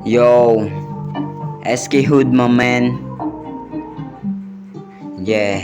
Yo, SK Hood my man. Yeah,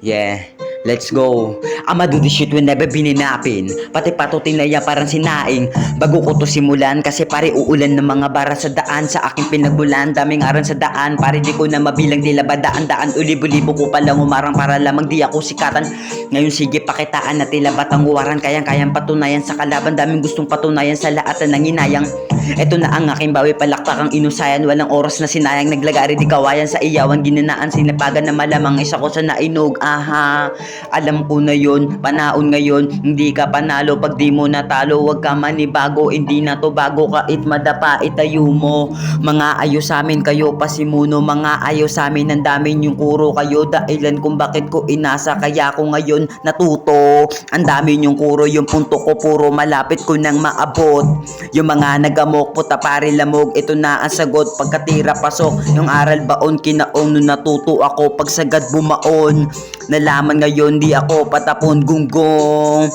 yeah. Let's go. I'ma do this shit will never been inapin. Pati patutin na yan parang sinaing. Bago ko to simulan kasi pare uulan ng mga bara sa daan. Sa aking pinagbulan, daming aran sa daan. Pare di ko na mabilang tila ba daan-daan. Ulibo-libo ko palang umarang para lamang di ako sikatan. Ngayon sige pakitaan na tila batang uwaran. Kayang-kayang patunayan sa kalaban. Daming gustong patunayan sa lahat na nanginayang. Eto na ang aking bawi, palakpak ang inusayan. Walang oras na sinayang, naglagari di kawayan sa iyawan. Ginanaan, sinapagan na malamang isa ko sa nainog. Aha, alam ko na yon, panaon ngayon. Hindi ka panalo pag di mo natalo. Huwag ka manibago, hindi na to bago. Kahit madapa, itayo mo. Mga ayo sa amin kayo pasimuno. Mga ayo sa amin, ang dami yung kuro kayo. Dahilan kung bakit ko inasa, kaya ko ngayon natuto. Ang dami yung kuro, yung punto ko puro malapit ko nang maabot. Yung mga nagamok, puta pare lamog, ito na ang sagot. Pagkatira pasok, yung aral baon, kinaon nung natuto ako. Pagsagad bumaon, nalaman ngayon di ako patapon gunggong.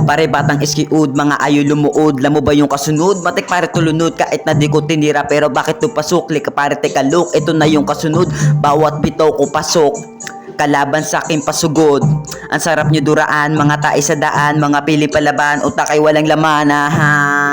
Pare batang iskiud, mga ayo lumuod. Lamo ba yung kasunod? Matik pare tulunod, kahit na di ko tinira. Pero bakit to pasukli ka pare teka look? Ito na yung kasunod, bawat bitaw ko pasok. Kalaban sa aking pasugod. Ang sarap nyo duraan, mga tae sa daan, mga piling palaban, utak ay walang laman. Aha.